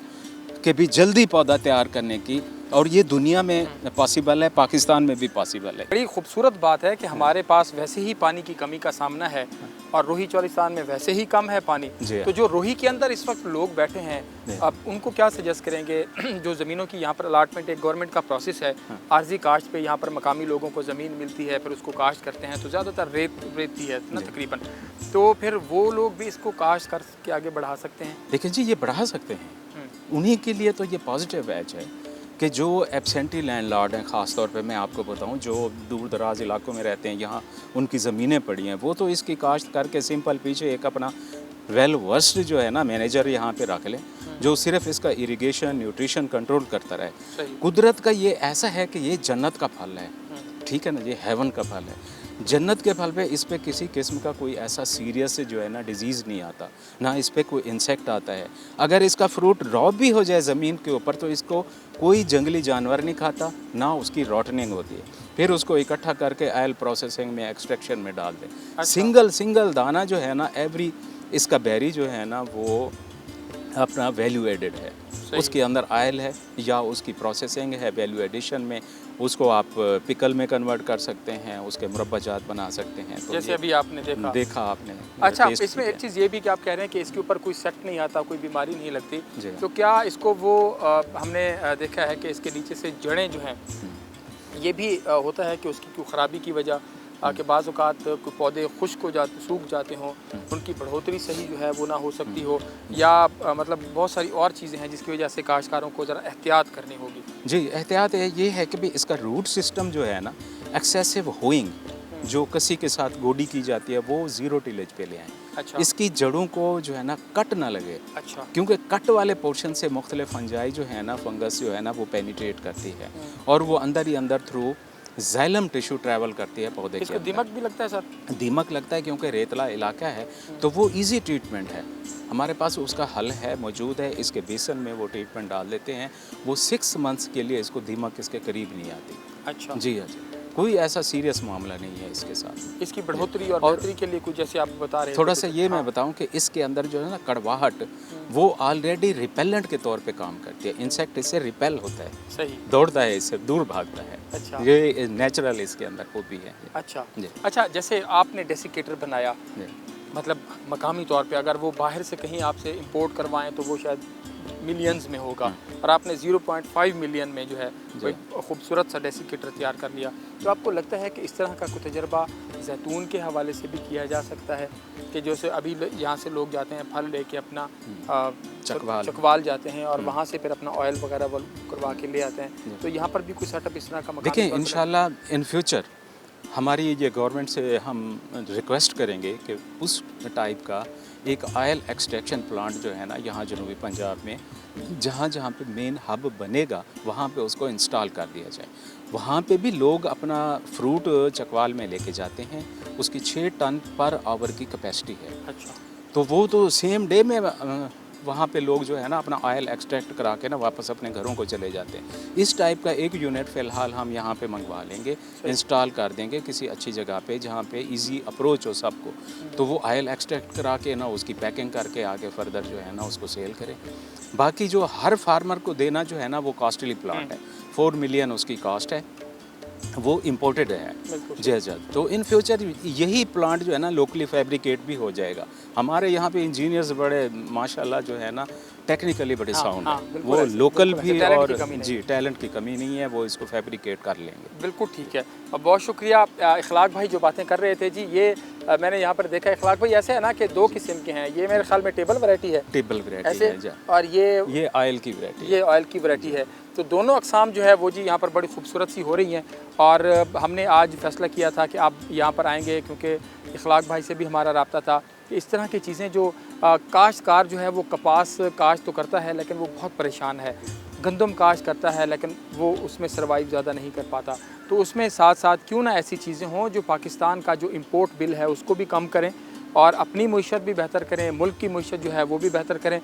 कि भी जल्दी पौधा तैयार करने की, और ये दुनिया में पॉसिबल है, पाकिस्तान में भी पॉसिबल है। बड़ी खूबसूरत बात है कि हमारे पास वैसे ही पानी की कमी का सामना है और रोही चौलिस्तान में वैसे ही कम है पानी। तो जो रोही के अंदर इस वक्त लोग बैठे हैं, अब उनको क्या सजेस्ट करेंगे? जो ज़मीनों की यहाँ पर अलाटमेंट एक गवर्नमेंट का प्रोसेस है, आर्जी काश्त पे यहाँ पर मकामी लोगों को ज़मीन मिलती है, फिर उसको काश्त करते हैं, तो ज़्यादातर रेत ही है ना तकरीबन, तो फिर वो लोग भी इसको काश्त करके आगे बढ़ा सकते हैं। देखिए जी, ये बढ़ा सकते हैं। उन्हीं के लिए तो ये पॉजिटिव एज है कि जो एब्सेंटी लैंडलॉर्ड हैं, ख़ास तौर पे मैं आपको बताऊं, जो दूर दराज इलाकों में रहते हैं, यहाँ उनकी ज़मीनें पड़ी हैं, वो तो इसकी काश्त करके सिंपल पीछे एक अपना वेल वर्स्ड जो है ना मैनेजर यहाँ पे रख लें, जो सिर्फ इसका इरिगेशन न्यूट्रिशन कंट्रोल करता रहे। कुदरत का ये ऐसा है कि ये जन्नत का फल है, ठीक है ना, ये हेवन का फल है। जन्नत के फल पे इस पे किसी किस्म का कोई ऐसा सीरियस जो है ना डिजीज़ नहीं आता, ना इस पे कोई इंसेक्ट आता है। अगर इसका फ्रूट रॉ भी हो जाए ज़मीन के ऊपर तो इसको कोई जंगली जानवर नहीं खाता, ना उसकी रॉटनिंग होती है। फिर उसको इकट्ठा करके ऑयल प्रोसेसिंग में, एक्सट्रैक्शन में डाल दें। अच्छा। सिंगल दाना जो है ना, एवरी इसका बेरी जो है ना वो अपना वैल्यू एडेड है, उसके अंदर ऑयल है या उसकी प्रोसेसिंग है, वैल्यू एडिशन में उसको आप पिकल में कन्वर्ट कर सकते हैं, उसके मुरब्बाजात बना सकते हैं। तो जैसे अभी आपने देखा आपने। अच्छा, टेस्ट इसमें किया। एक चीज़ ये भी कि आप कह रहे हैं कि इसके ऊपर कोई सेट नहीं आता, कोई बीमारी नहीं लगती, जी। तो क्या इसको वो हमने देखा है कि इसके नीचे से जड़ें जो हैं ये भी होता है कि उसकी कोई ख़राबी की वजह कि बाज़ औक़ात कोई पौधे खुश्क हो जाते, सूख जाते हों, उनकी बढ़ोतरी सही जो है वो ना हो सकती हो, या मतलब बहुत सारी और चीज़ें हैं जिसकी वजह से काश्तकारों को ज़रा एहतियात करनी होगी। जी, एहतियात ये है कि भी इसका रूट सिस्टम जो है ना, एक्सेसिव होइंग जो कसी के साथ गोडी की जाती है वो ज़ीरो टिलेज पे ले आएँ। अच्छा इसकी जड़ों को जो है ना कट ना लगे, अच्छा क्योंकि कट वाले पोर्शन से मुख्तलिफ फंजाई जो है ना, फंगस जो है ना, वो पेनिट्रेट करती है और वो अंदर ही अंदर थ्रू जाइलम टिश्यू ट्रैवल करती है पौधे के इसको अंदर। दीमक भी लगता है सर? दीमक लगता है क्योंकि रेतला इलाका है, तो वो इजी ट्रीटमेंट है, हमारे पास उसका हल है, मौजूद है। इसके बेसन में वो ट्रीटमेंट डाल देते हैं, वो 6 मंथ्स के लिए इसको दीमक इसके करीब नहीं आती। अच्छा जी हाँ जी, कोई ऐसा सीरियस मामला नहीं है इसके साथ। इसकी बढ़ोतरी और बेहतरी के लिए कुछ जैसे आप बता रहे थे थोड़ा कुछ- सा ये मैं हाँ, बताऊं कि इसके अंदर जो है ना कड़वाहट, वो ऑलरेडी रिपेलेंट के तौर पे काम करती है। इंसेक्ट इससे रिपेल होता है, सही दौड़ता है, इससे दूर भागता है। अच्छा ये नेचुरल इसके अंदर खूबी है। अच्छा जी। अच्छा, जैसे आपने डेसिकेटर बनाया, जी। मतलब मकामी तौर पे अगर वो बाहर से कहीं आपसे इंपोर्ट करवाएं तो वो शायद मिलियंस में होगा, और आपने 0.5 मिलियन में जो है कोई खूबसूरत सा डेसिकेटर तैयार कर लिया, तो आपको लगता है कि इस तरह का कोई तजर्बा जैतून के हवाले से भी किया जा सकता है कि जैसे अभी यहाँ से लोग जाते हैं फल लेके अपना चकवाल जाते हैं और वहाँ से फिर अपना ऑयल वगैरह करवा के ले आते हैं, तो यहाँ पर भी कोई सेटअप इस तरह का मकामी देखिए, तौर पर इंशाल्लाह इन फ्यूचर हमारी ये गवर्नमेंट से हम रिक्वेस्ट करेंगे कि उस टाइप का एक ऑयल एक्सट्रैक्शन प्लांट जो है ना, यहाँ जनूबी पंजाब में जहाँ जहाँ पे मेन हब बनेगा वहाँ पे उसको इंस्टॉल कर दिया जाए। वहाँ पे भी लोग अपना फ्रूट चकवाल में लेके जाते हैं, उसकी 6 टन पर आवर की कैपेसिटी है। अच्छा तो वो तो सेम डे में वहाँ पे लोग जो है ना अपना ऑयल एक्सट्रैक्ट करा के ना वापस अपने घरों को चले जाते हैं। इस टाइप का एक यूनिट फ़िलहाल हम यहाँ पे मंगवा लेंगे, इंस्टॉल कर देंगे किसी अच्छी जगह पे जहाँ पे इजी अप्रोच हो सबको, तो वो ऑयल एक्सट्रैक्ट करा के ना उसकी पैकिंग करके आगे फर्दर जो है ना उसको सेल करें। बाकी जो हर फार्मर को देना जो है ना वो कॉस्टली प्लांट है, 4 मिलियन उसकी कॉस्ट है, वो इम्पोर्टेड है। जी जी, तो इन फ्यूचर यही प्लांट जो है ना लोकली फैब्रिकेट भी हो जाएगा। हमारे यहाँ पे इंजीनियर्स बड़े माशाल्लाह जो है ना टेक्निकली बड़े साउंड हैं, वो लोकल भी, और जी टैलेंट की कमी नहीं है, वो इसको फैब्रिकेट कर लेंगे। बिल्कुल ठीक है, और बहुत शुक्रिया इखलाक भाई जो बातें कर रहे थे जी। ये मैंने यहाँ पर देखा इखलाक भाई ऐसे है ना कि 2 किस्म के हैं, ये मेरे ख्याल में टेबल वैरायटी है, टेबल वैरायटी ऐसे है, और ये ऑयल की वैरायटी, ये ऑयल की वैरायटी है। तो दोनों अक़साम जो है वो जी यहाँ पर बड़ी खूबसूरत सी हो रही हैं, और हमने आज फैसला किया था कि आप यहाँ पर आएंगे क्योंकि इखलाक भाई से भी हमारा रब्ता था कि इस तरह की चीज़ें जो काश्तकार जो है वो कपास काश्त तो करता है लेकिन वो बहुत परेशान है, गंदम काश्त करता है लेकिन वो उसमें सर्वाइव ज़्यादा नहीं कर पाता, तो उसमें साथ साथ क्यों ना ऐसी चीज़ें हों जो पाकिस्तान का जो इम्पोर्ट बिल है उसको भी कम करें और अपनी मईशत भी बेहतर करें, मुल्क की मईशत जो है वो भी बेहतर करें।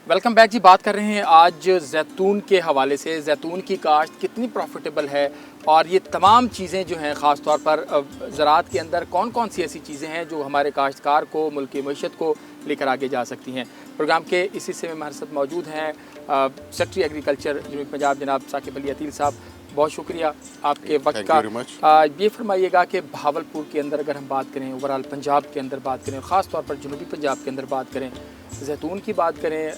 वेलकम बैक जी। बात कर रहे हैं आज जैतून के हवाले से, जैतून की काश्त कितनी प्रॉफिटेबल है और ये तमाम चीज़ें जो हैं ख़ास तौर पर ज़राअत के अंदर कौन कौन सी ऐसी चीज़ें हैं जो हमारे काश्तकार को, मुल्क की मईशत को लेकर आगे जा सकती हैं। प्रोग्राम के इस हिस्से में हमारे साथ मौजूद हैं सेक्रेटरी एग्रीकल्चर जनूबी पंजाब जनाब साकिब अली अतील साहब, बहुत शुक्रिया आपके वक्त का। ये फरमाइएगा कि भावलपुर के अंदर अगर हम बात करें, ओवरऑल पंजाब के अंदर बात करें, ख़ास तौर पर जनूबी पंजाब के अंदर बात करें, जैतून की बात करें,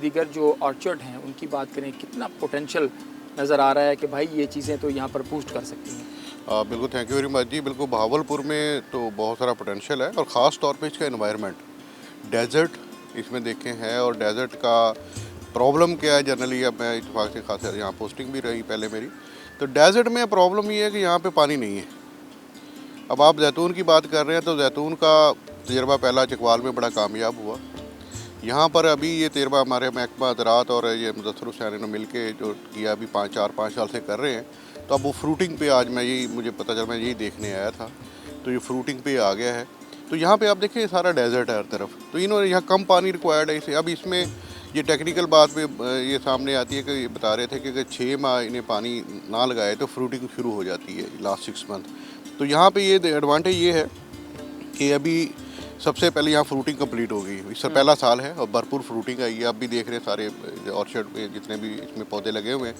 दीगर जो ऑर्चर्ड हैं उनकी बात करें, कितना पोटेंशियल नज़र आ रहा है कि भाई ये चीज़ें तो यहाँ पर बूस्ट कर सकती हैं। बिल्कुल, थैंक यू वेरी मच जी। बिल्कुल, भावलपुर में तो बहुत सारा पोटेंशियल है और ख़ास तौर पे इसका एनवायरनमेंट, डेजर्ट इसमें देखे हैं, और डेजर्ट का प्रॉब्लम क्या है जनरली, अब मैं इत्तेफाक से खास यहाँ पोस्टिंग भी रही पहले मेरी, तो डेजर्ट में प्रॉब्लम ये है कि यहाँ पे पानी नहीं है। अब आप जैतून की बात कर रहे हैं तो जैतून का तजर्बा पहला चकवाल में बड़ा कामयाब हुआ। यहाँ पर अभी ये तजर्बा हमारे महकमा ज़राअत और ये मुदस्सिर हुसैन ने मिल के जो किया अभी 4-5 साल से कर रहे हैं, तो अब वो फ्रूटिंग पे आज मुझे पता चला, मैं यही देखने आया था, तो ये फ्रूटिंग पे आ गया है। तो यहाँ पे आप देखिए सारा डेजर्ट है हर तरफ, तो इन्होंने यहाँ कम पानी रिक्वायर्ड है इसे। अब इसमें ये टेक्निकल बात पे ये सामने आती है कि ये बता रहे थे कि अगर 6 माह इन्हें पानी ना लगाए तो फ्रूटिंग शुरू हो जाती है लास्ट 6 मंथ। तो यहाँ पे ये एडवांटेज ये है कि अभी सबसे पहले यहाँ फ्रूटिंग कंप्लीट होगी। इससे पहला साल है और भरपूर फ्रूटिंग आई है। आप भी देख रहे हैं सारे ऑर्चर्ड में जितने भी इसमें पौधे लगे हुए हैं।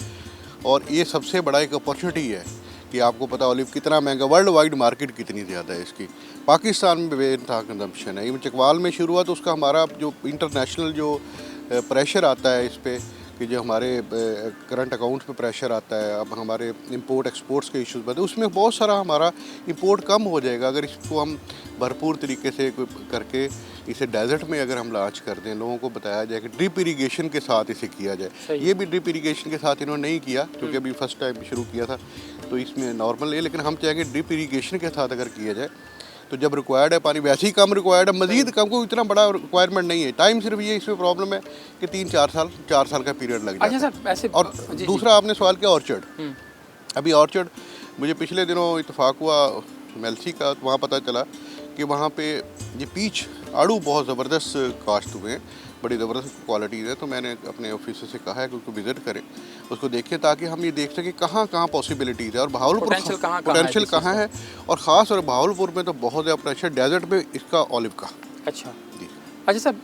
और ये सबसे बड़ा एक अपॉर्चुनिटी है कि आपको पता ऑलिव कितना महंगा, वर्ल्ड वाइड मार्केट कितनी ज़्यादा है इसकी। पाकिस्तान में बेइंतहा कंजम्पशन है। इवन चकवाल में शुरू हुआ तो उसका हमारा जो इंटरनेशनल जो प्रेशर आता है इस पर, कि जो हमारे करंट अकाउंट पे प्रेशर आता है, अब हमारे इंपोर्ट एक्सपोर्ट्स के इश्यूज बनते हैं, उसमें बहुत सारा हमारा इंपोर्ट कम हो जाएगा अगर इसको हम भरपूर तरीके से करके इसे डेजर्ट में अगर हम लॉन्च कर दें, लोगों को बताया जाए कि ड्रिप इरिगेशन के साथ इसे किया जाए। ये भी ड्रिप इरिगेशन के साथ इन्होंने नहीं किया क्योंकि अभी फर्स्ट टाइम शुरू किया था, तो इसमें नॉर्मल है। लेकिन हम चाहेंगे ड्रिप इरिगेशन के साथ अगर किया जाए तो जब रिक्वायर्ड है पानी वैसे ही कम रिक्वायर्ड है, मजीद कम, को इतना बड़ा रिक्वायरमेंट नहीं है। टाइम सिर्फ ये इसमें प्रॉब्लम है कि 4 साल का पीरियड लग जाता है। अच्छा सर, ऐसे और दूसरा आपने सवाल किया ऑर्चर्ड। अभी ऑर्चर्ड मुझे पिछले दिनों इत्तेफाक हुआ मेल्सी का, तो वहाँ पता चला कि वहाँ पे ये पीच आड़ू बहुत ज़बरदस्त काश्त हुए हैं, बड़ी ज़बरदस्त क्वालिटीज़ है। तो मैंने अपने ऑफिसर से कहा है कि उसको विज़िट करें, उसको देखें, ताकि हम ये देख सकें कहाँ कहाँ पॉसिबिलिटीज़ है और भावलपुर पोटेंशियल कहाँ है। और ख़ास और भावलपुर में तो बहुत ज़्यादा पोटेंशियल डेजर्ट में इसका ऑलिव का। अच्छा जी। अच्छा सर,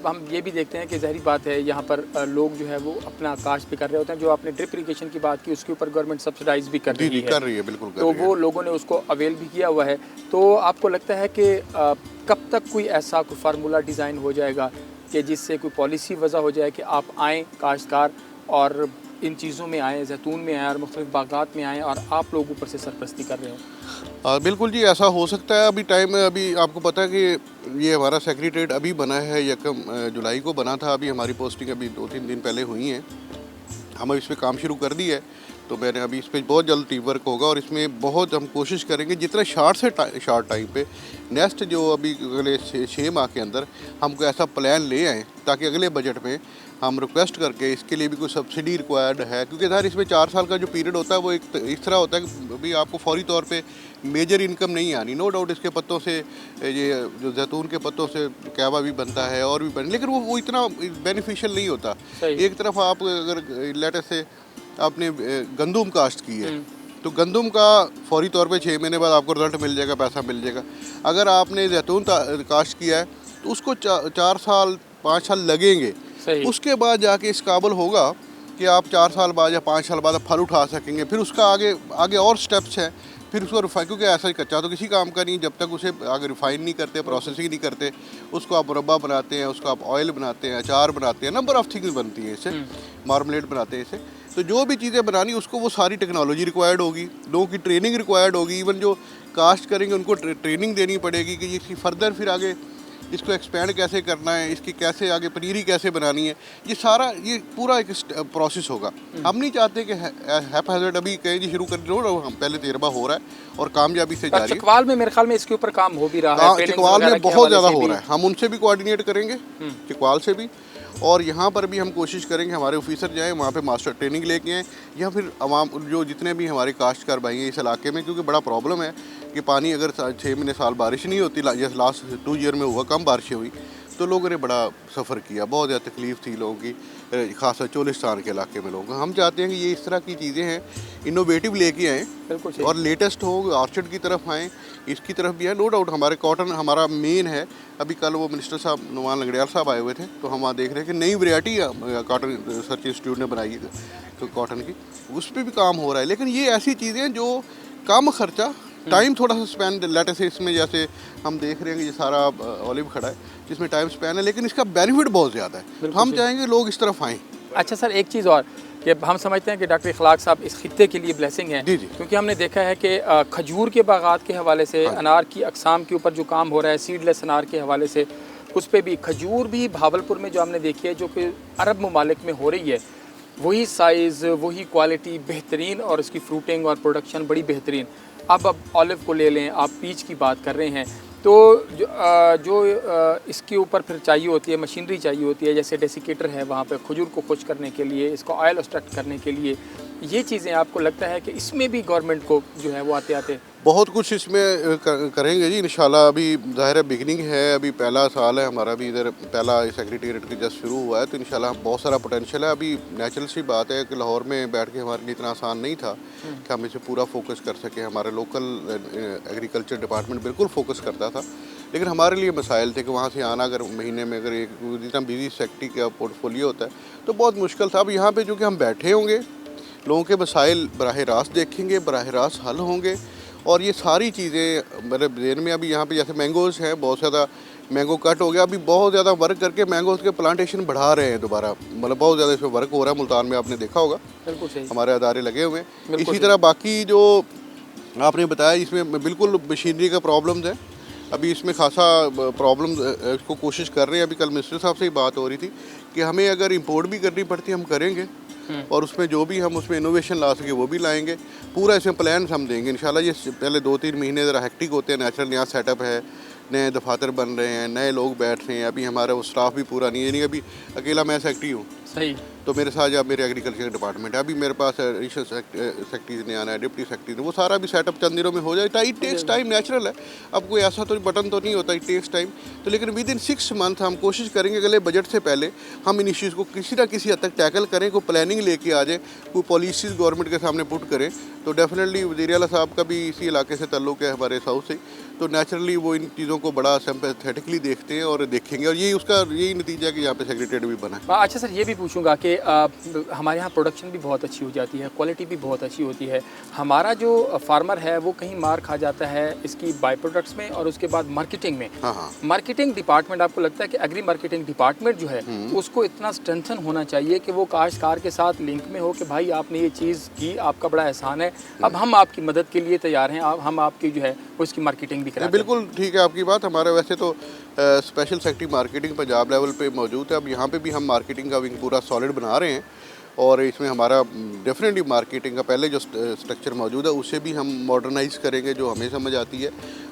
हम ये भी देखते हैं कि ज़ाहिर बात है यहाँ पर लोग जो है वो अपना काश्त भी कर रहे होते हैं। जो आपने ड्रिप इरिगेशन की बात की उसके ऊपर गवर्नमेंट सब्सिडाइज भी कर रही है, बिल्कुल तो वो लोगों ने उसको अवेल भी किया हुआ है। तो आपको लगता है कि कब तक कोई ऐसा कोई फार्मूला डिज़ाइन हो जाएगा कि जिससे कोई पॉलिसी वजह हो जाए कि आप आएँ काश्तकार और इन चीज़ों में आएँ, जैतून में आएँ और मुख्तलिफ बागात में आएँ और आप लोग ऊपर से सरपरस्ती कर रहे हो? बिल्कुल जी, ऐसा हो सकता है। अभी टाइम है, अभी आपको पता है कि ये हमारा सेक्रेटरीट अभी बना है, 1 जुलाई को बना था। अभी हमारी पोस्टिंग अभी 2-3 दिन पहले हुई हैं। हम इस पर काम शुरू कर दी है, तो मैंने अभी इस पर बहुत जल्द टीम वर्क होगा और इसमें बहुत हम कोशिश करेंगे जितना शॉर्ट टाइम पे नेक्स्ट जो अभी अगले 6 माह के अंदर हमको ऐसा प्लान ले आएँ ताकि अगले बजट में हम रिक्वेस्ट करके इसके लिए भी कोई सब्सिडी रिक्वायर्ड है। क्योंकि सर इसमें 4 साल का जो पीरियड होता है वो एक इस तरह होता है कि अभी आपको फौरी तौर पे मेजर इनकम नहीं आनी। नो डाउट इसके पत्तों से, ये जो जैतून के पत्तों से कहवा भी बनता है और भी लेकिन वो इतना बेनिफिशियल नहीं होता। एक तरफ आप अगर लेटर से आपने गंदुम काश्त की है तो गंदुम का फौरी तौर पे 6 महीने बाद आपको रिजल्ट मिल जाएगा, पैसा मिल जाएगा। अगर आपने जैतून काश्त किया है तो उसको 4 साल 5 साल लगेंगे, उसके बाद जाके इस काबिल होगा कि आप 4 साल बाद या 5 साल बाद आप फल उठा सकेंगे। फिर उसका आगे और स्टेप्स हैं, फिर उसको रिफाइन, क्योंकि ऐसा ही कच्चा तो किसी काम का नहीं, जब तक उसे आगे रिफाइन नहीं करते, प्रोसेसिंग नहीं करते, उसको आप मुरब्बा बनाते हैं, उसको आप ऑयल बनाते हैं, अचार बनाते हैं, नंबर ऑफ़ थिंग्स बनती हैं इससे, मार्मलेट बनाते हैं इससे। तो जो भी चीज़ें बनानी उसको वो सारी टेक्नोलॉजी रिक्वायर्ड होगी, लोगों की ट्रेनिंग रिक्वायर्ड होगी। इवन जो कास्ट करेंगे उनको ट्रेनिंग देनी पड़ेगी कि इसकी फर्दर फिर आगे इसको एक्सपेंड कैसे करना है, इसकी कैसे आगे पनीरी कैसे बनानी है, ये पूरा एक प्रोसेस होगा। हम नहीं चाहते कि हैज़र्ड अभी कहीं जी शुरू कर दो, हम पहले तजर्बा हो रहा है और कामयाबी से जारी है। चकवाल में मेरे ख्याल में इसके ऊपर काम हो भी रहा है, चकवाल में बहुत ज़्यादा हो रहा है। हम उनसे भी कोऑर्डिनेट करेंगे, चकवाल से भी, और यहाँ पर भी हम कोशिश करेंगे हमारे ऑफिसर जाएँ वहाँ पे मास्टर ट्रेनिंग लेके आएँ, या फिर आवाम जो जितने भी हमारे काश्तकार भाई हैं इस इलाके में, क्योंकि बड़ा प्रॉब्लम है कि पानी अगर 6 महीने साल बारिश नहीं होती, जैसे लास्ट 2 ईयर में हुआ, कम बारिशें हुई तो लोगों ने बड़ा सफ़र किया, बहुत ज़्यादा तकलीफ़ थी लोगों की, खासकर चोलिस्तान के इलाके में लोगों को। हम चाहते हैं कि ये इस तरह की चीज़ें हैं इनोवेटिव लेके आएँ और लेटेस्ट हो, ऑर्चर्ड की तरफ आएँ, इसकी तरफ भी है। नो डाउट हमारे कॉटन हमारा मेन है। अभी कल वो मिनिस्टर साहब नुमान लंगड़ियाल साहब आए हुए थे, तो हम वहाँ देख रहे हैं कि नई वैरायटी कॉटन रिसर्च इंस्टीट्यूट ने बनाई है तो कॉटन की, उस पर भी काम हो रहा है। लेकिन ये ऐसी चीज़ें हैं जो कम खर्चा, टाइम थोड़ा सा स्पेन, लेटर से इसमें जैसे हम देख रहे हैं कि ये सारा ऑलिव खड़ा है जिसमें टाइम स्पेन है, लेकिन इसका बेनिफिट बहुत ज़्यादा है। हम चाहेंगे लोग इस तरफ आएँ। अच्छा सर, एक चीज़ और कि हम समझते हैं कि डॉक्टर इखलाक साहब इस खित्ते के लिए ब्लेसिंग है, क्योंकि हमने देखा है कि खजूर के बागात के हवाले से, अनार की अकसाम के ऊपर जो काम हो रहा है, सीडलेस अनार के हवाले से, उस पर भी खजूर भी भावलपुर में जो हमने देखी है, जो कि अरब ममालिक में हो रही है, वही साइज़, वही क्वालिटी बेहतरीन और इसकी फ्रूटिंग और प्रोडक्शन बड़ी बेहतरीन। अब ऑलिव को ले लें, आप पीच की बात कर रहे हैं, तो जो इसके ऊपर फिर चाहिए होती है, मशीनरी चाहिए होती है, जैसे डेसिकेटर है वहाँ पे खजूर को खुश करने के लिए, इसको ऑयल एक्सट्रैक्ट करने के लिए, ये चीज़ें आपको लगता है कि इसमें भी गवर्नमेंट को जो है वो आते आते बहुत कुछ इसमें करेंगे जी इंशाल्लाह। अभी ज़ाहिर है बिगनिंग है, अभी पहला साल है हमारा भी, इधर पहला सेक्रेटेरिएट के जस्ट शुरू हुआ है, तो इंशाल्लाह बहुत सारा पोटेंशियल है। अभी नेचुरल सी बात है कि लाहौर में बैठ के हमारे लिए इतना आसान नहीं था कि हम इसे पूरा फोकस कर सकें। हमारे लोकल एग्रीकल्चर डिपार्टमेंट बिल्कुल फोकस करता था, लेकिन हमारे लिए मसाइल थे कि वहाँ से आना अगर महीने में अगर एक जितना बिजी सेक्टर का पोर्टफोलियो होता है तो बहुत मुश्किल था। अब यहाँ पे जो कि हम बैठे होंगे, लोगों के मसाइल बराह रास्त देखेंगे, बराह रास्त हल होंगे, और ये सारी चीज़ें मतलब देन में अभी यहाँ पे जैसे मैंगोज़ हैं, बहुत ज़्यादा मैंगो कट हो गया, अभी बहुत ज़्यादा वर्क करके मैंगोज़ के प्लांटेशन बढ़ा रहे हैं दोबारा, मतलब बहुत ज़्यादा इसमें वर्क हो रहा है। मुल्तान में आपने देखा होगा, बिल्कुल सही। हमारे अदारे लगे हुए हैं। बिल्कुल इसी तरह बाकी जो आपने बताया इसमें बिल्कुल मशीनरी का प्रॉब्लम्स है, अभी इसमें खासा प्रॉब्लम इसको कोशिश कर रहे हैं। अभी कल मिनिस्टर साहब से ही बात हो रही थी कि हमें अगर इंपोर्ट भी करनी पड़ती हम करेंगे, और उसमें जो भी हम उसमें इनोवेशन ला सके वो भी लाएंगे। पूरा इसमें प्लान हम देंगे इंशाल्लाह। ये पहले 2-3 महीने ज़रा हेक्टिक होते हैं, नेचुरल यहाँ सेटअप है, नए दफातर बन रहे हैं, नए लोग बैठ रहे हैं, अभी हमारा वो स्टाफ भी पूरा नहीं है, नहीं अभी अकेला मैं सेक्रेटरी हूँ, सही। तो मेरे साथ जब मेरे एग्रीकल्चर डिपार्टमेंट है, अभी मेरे पास एडिशनल सेक्रेटरीज ने आना है, डिप्टी सेक्रेटरी ने, वो सारा भी सेटअप चंद दिनों में हो जाए। इट टेक्स टाइम, नेचुरल है। अब कोई ऐसा तो बटन तो नहीं होता, इट टेक्स टाइम। तो लेकिन विद इन 6 मंथ हम कोशिश करेंगे अगले बजट से पहले हम इन इश्यूज़ को किसी ना किसी हद तक टैकल करें, कोई प्लानिंग लेके आ जाए, कोई पॉलिसीज़ गवर्नमेंट के सामने पुट करें। तो डेफिनेटली वज़ीर आला साहब का भी इसी इलाके से ताल्लुक़ है, हमारे साउथ से, तो नेचुरली वो इन चीज़ों को बड़ा सिंपैथेटिकली देखते हैं और देखेंगे, और यही नतीजा है कि यहाँ पे सेक्रेटरीट भी बना है। अच्छा सर, ये भी पूछूंगा कि हमारे यहाँ प्रोडक्शन भी बहुत अच्छी हो जाती है, क्वालिटी भी बहुत अच्छी होती है। हमारा जो फार्मर है वो कहीं मार खा जाता है इसकी बाई प्रोडक्ट्स में और उसके बाद मार्केटिंग में। हाँ। मार्केटिंग डिपार्टमेंट, आपको लगता है कि एग्री मार्केटिंग डिपार्टमेंट जो है उसको इतना स्ट्रेंथन होना चाहिए कि वो काश्तकार के साथ लिंक में हो कि भाई आपने ये चीज़ की, आपका बड़ा एहसान है, अब हम आपकी मदद के लिए तैयार हैं, हम आपकी जो है उसकी मार्केटिंग भी कराते हैं। बिल्कुल ठीक है आपकी बात। हमारा वैसे तो special secretary marketing Punjab level पे मौजूद है। अब यहाँ पे भी हम मार्केटिंग का विंग पूरा सॉलिड बना रहे हैं, और इसमें हमारा डेफिनेटली मार्केटिंग का पहले जो स्ट्रक्चर मौजूद है उसे भी हम मॉडर्नाइज करेंगे, जो हमें समझ आती है,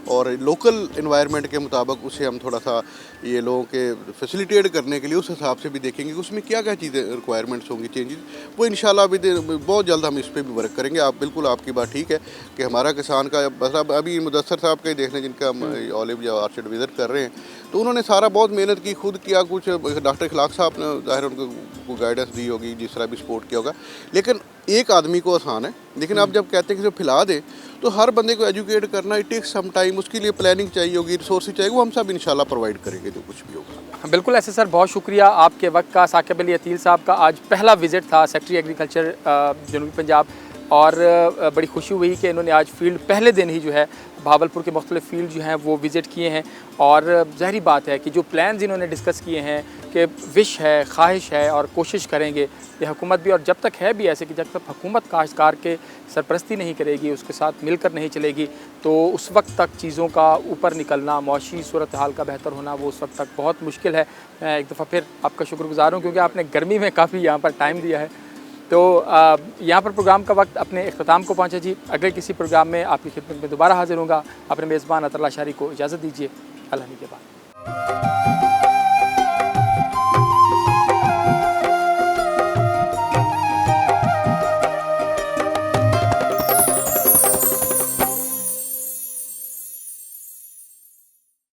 और लोकल इन्वायरमेंट के मुताबिक उसे हम थोड़ा सा ये लोगों के फैसिलिटेट करने के लिए उस हिसाब से भी देखेंगे कि उसमें क्या क्या चीज़ें रिक्वायरमेंट्स होंगी, चेंजेस, वो इंशाल्लाह अभी बहुत जल्द हम इस पर भी वर्क करेंगे। आप बिल्कुल, आपकी बात ठीक है कि हमारा किसान का बस अब अभी मुदस्सर साहब का ही देख लें, जिनका हम ऑलिव या आर्चर्ड विजिट कर रहे हैं, तो उन्होंने सारा बहुत मेहनत की, खुद किया, कुछ डॉक्टर खिलाक साहब ने ज़ाहिर उनको गाइडेंस दी होगी, जिस तरह भी सपोर्ट किया होगा, लेकिन एक आदमी को आसान है। लेकिन आप जब कहते हैं कि फैला दें, तो हर बंदे को एजुकेट करना इट टेक्स सम टाइम, उसके लिए प्लानिंग चाहिए होगी, रिसोर्स चाहिए, वो हम सब इंशाल्लाह प्रोवाइड करेंगे जो कुछ भी होगा। बिल्कुल ऐसे सर, बहुत शुक्रिया आपके वक्त का। साकिब अली अतील साहब का आज पहला विज़िट था सेक्रेटरी एग्रीकल्चर जनूबी पंजाब, और बड़ी खुशी हुई कि इन्होंने आज फील्ड पहले दिन ही जो है भावलपुर के मुख्तलिफ फील्ड जो हैं वो विज़िट किए हैं, और ज़ाहिर बात है कि जो प्लान्स इन्होंने डिस्कस किए हैं कि विश है, ख्वाहिश है, और कोशिश करेंगे ये हुकूमत भी, और जब तक है भी ऐसे कि जब तक हुकूमत काश्तकार के सरपरस्ती नहीं करेगी, उसके साथ मिलकर नहीं चलेगी, तो उस वक्त तक चीज़ों का ऊपर निकलना, मौशी सूरत हाल का बेहतर होना, वो उस वक्त तक बहुत मुश्किल है। मैं एक दफ़ा फिर आपका शुक्रगुज़ार हूँ क्योंकि आपने गर्मी में काफ़ी यहाँ पर टाइम दिया है। तो यहाँ पर प्रोग्राम का वक्त अपने इख्तिताम को पहुँचा जी। अगले किसी प्रोग्राम में आपकी खिदमत में दोबारा हाजिर होऊंगा। अपने मेज़बान अतर लाशारी को इजाज़त दीजिए। अल्लाह के बाद।